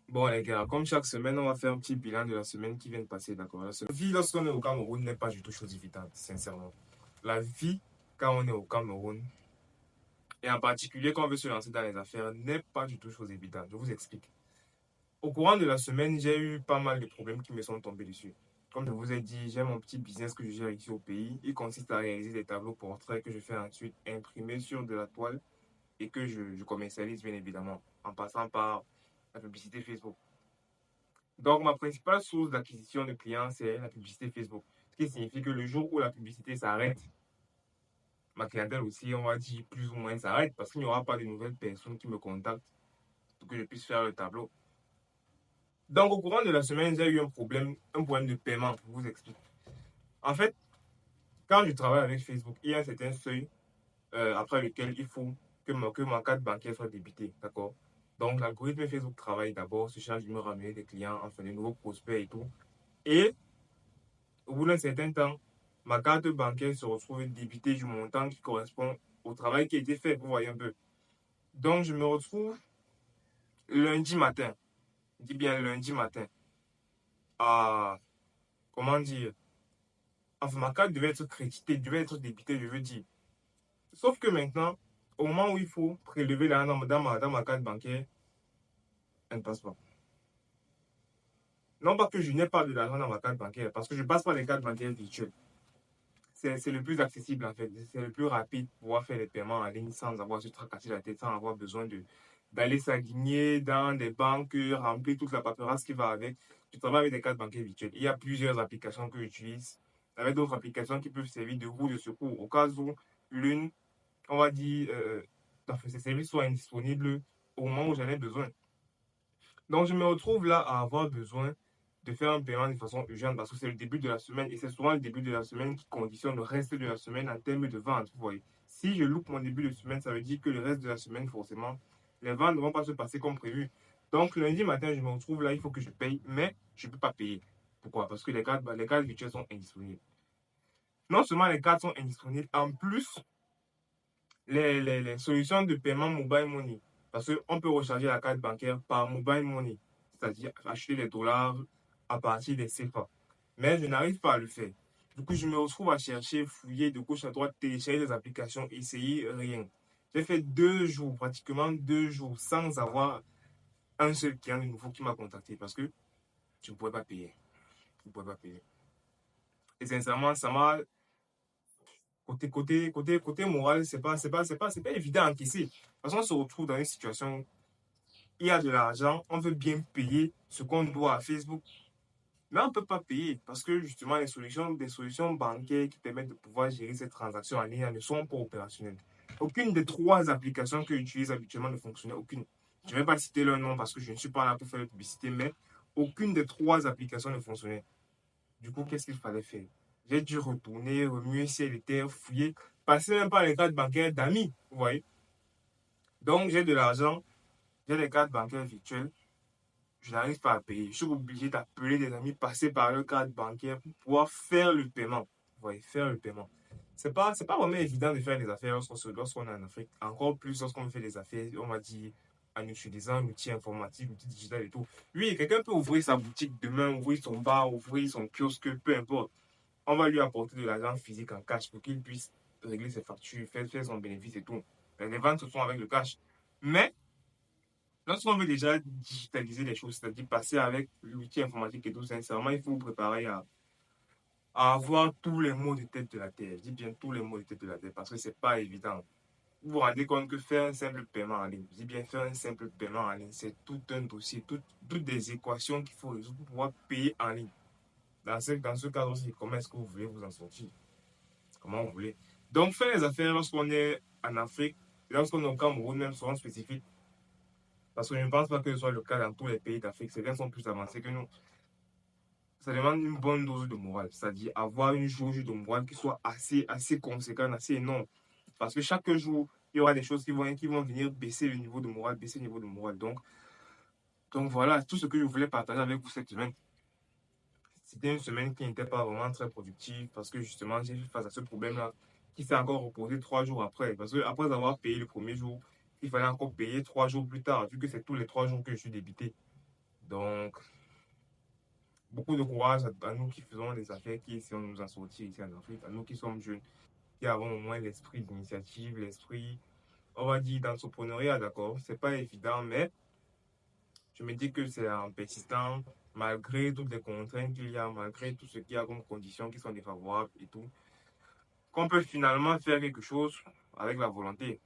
Bon les gars, comme chaque semaine, on va faire un petit bilan de la semaine qui vient de passer, d'accord? La vie lorsqu'on est au Cameroun n'est pas du tout chose évidente, sincèrement. La vie, quand on est au Cameroun, et en particulier quand on veut se lancer dans les affaires, n'est pas du tout chose évidente. Je vous explique. Au courant de la semaine, j'ai eu pas mal de problèmes qui me sont tombés dessus. Comme je vous ai dit, j'ai mon petit business que je gère ici au pays. Il consiste à réaliser des tableaux portraits que je fais ensuite imprimer sur de la toile et que je commercialise bien évidemment en passant par la publicité Facebook. Donc, ma principale source d'acquisition de clients, c'est la publicité Facebook. Ce qui signifie que le jour où la publicité s'arrête, ma clientèle aussi, on va dire, plus ou moins s'arrête parce qu'il n'y aura pas de nouvelles personnes qui me contactent pour que je puisse faire le tableau. Donc, au courant de la semaine, j'ai eu un problème de paiement. Je vous explique. En fait, quand je travaille avec Facebook, il y a un certain seuil après lequel il faut que ma carte bancaire soit débitée. D'accord? Donc, l'algorithme Facebook travaille d'abord, se charge de me ramener des clients, enfin, de nouveaux prospects et tout. Et au bout d'un certain temps, ma carte bancaire se retrouve débitée du montant qui correspond au travail qui a été fait, vous voyez un peu. Donc, je me retrouve lundi matin, je dis bien lundi matin, à, comment dire, enfin, ma carte devait être créditée, devait être débitée, je veux dire. Sauf que maintenant, au moment où il faut prélever l'argent dans ma carte bancaire, elle ne passe pas. Non pas que je n'ai pas de l'argent dans ma carte bancaire, parce que je passe par les cartes bancaires virtuelles. C'est le plus accessible en fait. C'est le plus rapide pour pouvoir faire les paiements en ligne sans avoir à se tracasser la tête, sans avoir besoin d'aller s'aligner dans des banques, remplir toute la paperasse qui va avec. Je travaille avec des cartes bancaires virtuelles. Il y a plusieurs applications que j'utilise, avec d'autres applications qui peuvent servir de roue de secours au cas où l'une, on va dire, enfin, ces services soient indisponibles au moment où j'en ai besoin. Donc, je me retrouve là à avoir besoin de faire un paiement de façon urgente parce que c'est le début de la semaine et c'est souvent le début de la semaine qui conditionne le reste de la semaine en termes de vente. Vous voyez, si je loupe mon début de semaine, ça veut dire que le reste de la semaine, forcément, les ventes ne vont pas se passer comme prévu. Donc, lundi matin, je me retrouve là, il faut que je paye, mais je ne peux pas payer. Pourquoi? Parce que les cartes virtuelles sont indisponibles. Non seulement les cartes sont indisponibles, en plus, les solutions de paiement mobile money. Parce qu'on peut recharger la carte bancaire par mobile money, c'est-à-dire acheter des dollars à partir des CFA. Mais je n'arrive pas à le faire. Du coup, je me retrouve à chercher, fouiller de gauche à droite, télécharger des applications, essayer rien. J'ai fait 2 jours, pratiquement 2 jours, sans avoir un seul client de nouveau qui m'a contacté parce que je ne pouvais pas payer. Je ne pouvais pas payer. Et sincèrement, ça m'a côté moral, c'est pas évident à encaisser. Parce qu'on se retrouve dans une situation, il y a de l'argent, on veut bien payer ce qu'on doit à Facebook, mais on ne peut pas payer parce que justement, des solutions bancaires qui permettent de pouvoir gérer ces transactions en ligne ne sont pas opérationnelles. Aucune des trois applications que j'utilise habituellement ne fonctionnait, aucune. Je ne vais pas citer leur nom parce que je ne suis pas là pour faire de publicité, mais aucune des trois applications ne fonctionnait. Du coup, qu'est-ce qu'il fallait faire? J'ai dû retourner, remuer ciel et terre, fouiller, passer même par les cartes bancaires d'amis, vous voyez. Donc, j'ai de l'argent, j'ai les cartes bancaires virtuelles, je n'arrive pas à payer. Je suis obligé d'appeler des amis, passer par leur carte bancaire pour pouvoir faire le paiement. Vous voyez, faire le paiement. C'est pas vraiment évident de faire des affaires lorsqu'on est en Afrique. Encore plus lorsqu'on fait des affaires, on va dire, en utilisant l'outil informatique, l'outil digital et tout. Oui, quelqu'un peut ouvrir sa boutique demain, ouvrir son bar, ouvrir son kiosque, peu importe. On va lui apporter de l'argent physique en cash pour qu'il puisse régler ses factures, faire son bénéfice et tout. Les ventes se font avec le cash. Mais lorsqu'on veut déjà digitaliser les choses, c'est-à-dire passer avec l'outil informatique et tout, sincèrement, il faut vous préparer à avoir tous les mots de tête de la terre. Je dis bien tous les mots de tête de la terre parce que c'est pas évident. Vous vous rendez compte que faire un simple paiement en ligne, je dis bien faire un simple paiement en ligne, c'est tout un dossier, toutes des équations qu'il faut résoudre pour pouvoir payer en ligne. Dans ce cadre aussi, comment est-ce que vous voulez vous en sortir? Comment vous voulez? Donc, faire les affaires lorsqu'on est en Afrique, lorsqu'on est au Cameroun, même souvent spécifique, parce que je ne pense pas que ce soit le cas dans tous les pays d'Afrique. Certains sont plus avancés que nous. Ça demande une bonne dose de morale, c'est-à-dire avoir une jauge de morale qui soit assez conséquente, assez énorme. Parce que chaque jour, il y aura des choses qui vont venir baisser le niveau de morale, baisser le niveau de morale. Donc voilà, tout ce que je voulais partager avec vous cette semaine. C'était une semaine qui n'était pas vraiment très productive parce que justement, j'ai fait face à ce problème-là qui s'est encore reposé 3 jours après. Parce que après avoir payé le premier jour, il fallait encore payer 3 jours plus tard, vu que c'est tous les 3 jours que je suis débité. Donc, beaucoup de courage à nous qui faisons des affaires, qui essayons de nous en sortir ici en Afrique, à nous qui sommes jeunes, qui avons au moins l'esprit d'initiative, l'esprit, on va dire, d'entrepreneuriat, d'accord? C'est pas évident, mais je me dis que c'est en persistant, malgré toutes les contraintes qu'il y a, malgré tout ce qu'il y a comme conditions qui sont défavorables et tout, qu'on peut finalement faire quelque chose avec la volonté.